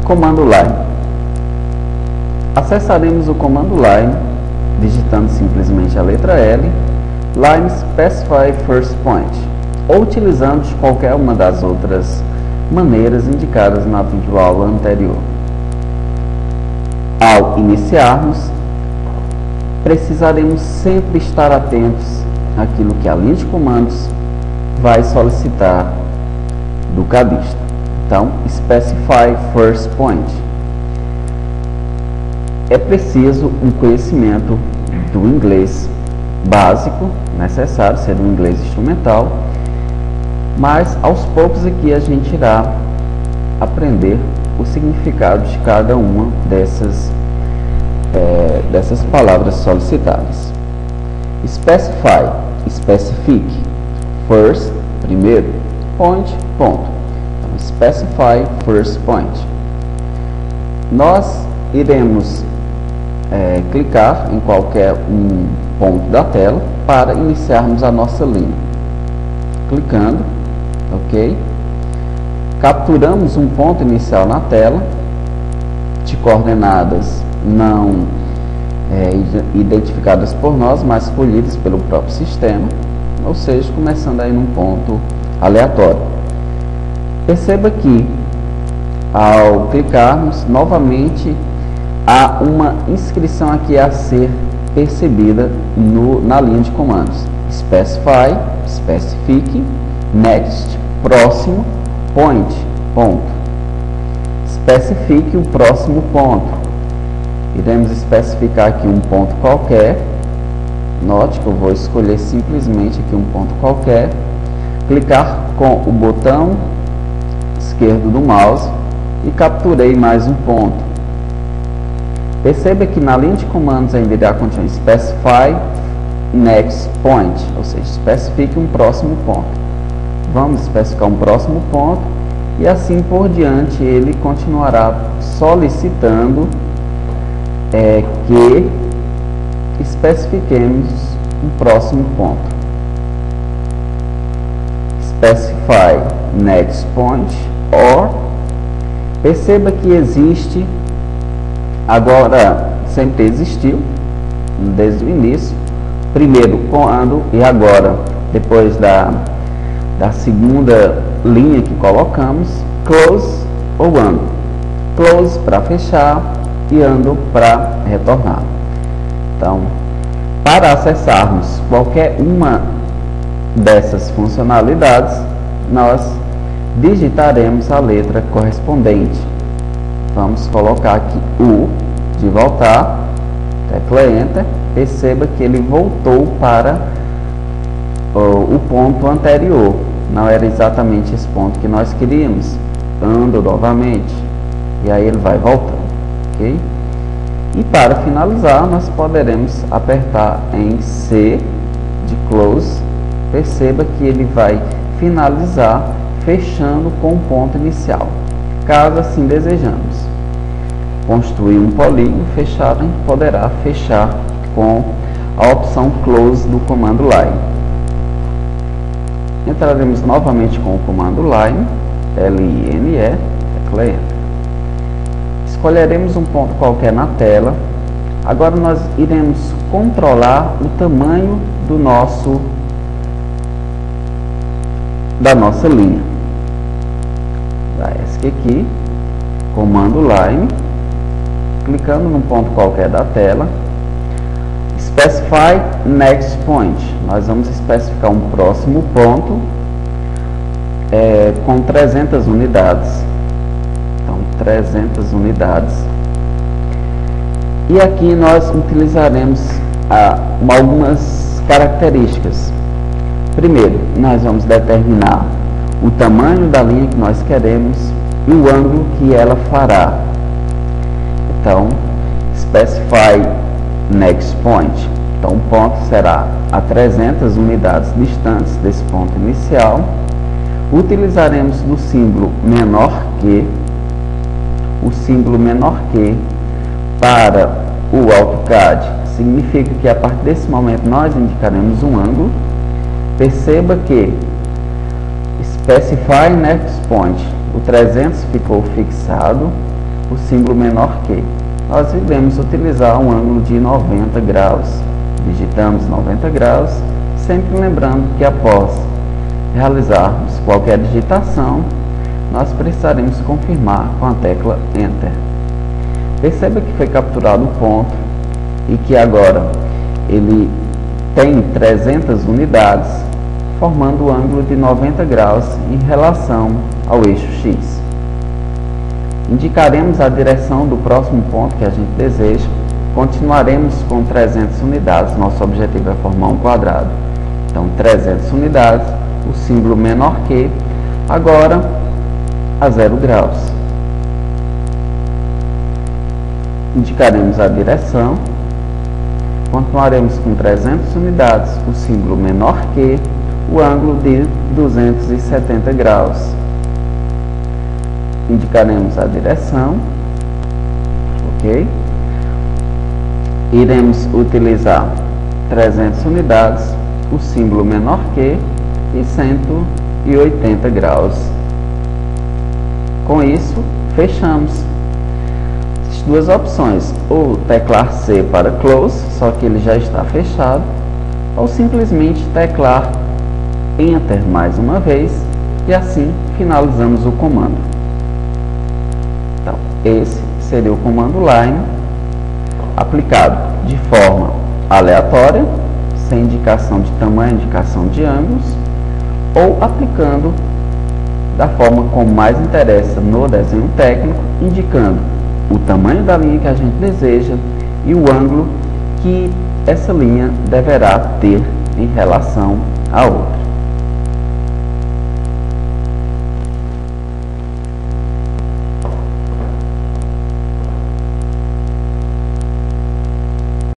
Comando line. Acessaremos o comando line digitando simplesmente a letra L, line specify first point, ou utilizando qualquer uma das outras maneiras indicadas na videoaula anterior. Ao iniciarmos, precisaremos sempre estar atentos àquilo que a linha de comandos vai solicitar do cadista. Então, specify first point. É preciso um conhecimento do inglês básico, necessário, ser um inglês instrumental, mas aos poucos aqui a gente irá aprender o significado de cada uma dessas palavras solicitadas. Specify, especifique, first, primeiro, point, ponto. Então, specify first point. Nós iremos clicar em qualquer um ponto da tela para iniciarmos a nossa linha. Clicando, ok? Capturamos um ponto inicial na tela de coordenadas não identificadas por nós, mas escolhidas pelo próprio sistema, ou seja, começando aí num ponto aleatório. Perceba que ao clicarmos novamente há uma inscrição aqui a ser percebida na linha de comandos. Specify, specifique, next, próximo, point, ponto. Especifique o próximo ponto. Iremos especificar aqui um ponto qualquer. Note que eu vou escolher simplesmente aqui um ponto qualquer. Clicar com o botão esquerdo do mouse e capturei mais um ponto. Perceba que na linha de comandos ainda irá continuar specify next point, ou seja, especifique um próximo ponto. Vamos especificar um próximo ponto e assim por diante ele continuará solicitando que especifiquemos um próximo ponto. Specify next point or. Perceba que existe, agora sempre existiu, desde o início, primeiro quando e agora, depois da segunda linha que colocamos, close ou undo. Close para fechar e undo para retornar. Então, para acessarmos qualquer uma dessas funcionalidades, nós digitaremos a letra correspondente. Vamos colocar aqui U de voltar, tecla Enter. Perceba que ele voltou para o ponto anterior. Não era exatamente esse ponto que nós queríamos. Ando novamente e aí ele vai voltando, ok? E para finalizar, nós poderemos apertar em C de close. Perceba que ele vai finalizar fechando com o ponto inicial, caso assim desejamos. Construir um polígono fechado, a gente poderá fechar com a opção close do comando line. Entraremos novamente com o comando line, L-I-N-E, tecla Enter. Escolheremos um ponto qualquer na tela. Agora nós iremos controlar o tamanho da nossa linha. Esse aqui, comando line, clicando num ponto qualquer da tela, specify next point. Nós vamos especificar um próximo ponto com 300 unidades. Então, 300 unidades. E aqui nós utilizaremos algumas características. Primeiro, nós vamos determinar o tamanho da linha que nós queremos e o ângulo que ela fará. Então, specify next point. Então, o ponto será a 300 unidades distantes desse ponto inicial. Utilizaremos do símbolo menor que. O símbolo menor que para o AutoCAD significa que a partir desse momento nós indicaremos um ângulo. Perceba que specify next point, o 300 ficou fixado, o símbolo menor que. Nós iremos utilizar um ângulo de 90 graus. Digitamos 90 graus, sempre lembrando que após realizarmos qualquer digitação, nós precisaremos confirmar com a tecla Enter. Perceba que foi capturado o ponto e que agora ele tem 300 unidades, formando o ângulo de 90 graus em relação ao eixo X. Indicaremos a direção do próximo ponto que a gente deseja. Continuaremos com 300 unidades, nosso objetivo é formar um quadrado. Então 300 unidades, o símbolo menor que, agora a 0 graus. Indicaremos a direção, continuaremos com 300 unidades, o símbolo menor que, o ângulo de 270 graus. Indicaremos a direção, ok? Iremos utilizar 300 unidades, o símbolo menor que e 180 graus. Com isso, fechamos. As duas opções, ou teclar C para close, só que ele já está fechado, ou simplesmente teclar Enter mais uma vez e assim finalizamos o comando. Então, esse seria o comando line aplicado de forma aleatória, sem indicação de tamanho, indicação de ângulos, ou aplicando da forma como mais interessa no desenho técnico, indicando o tamanho da linha que a gente deseja e o ângulo que essa linha deverá ter em relação à outra.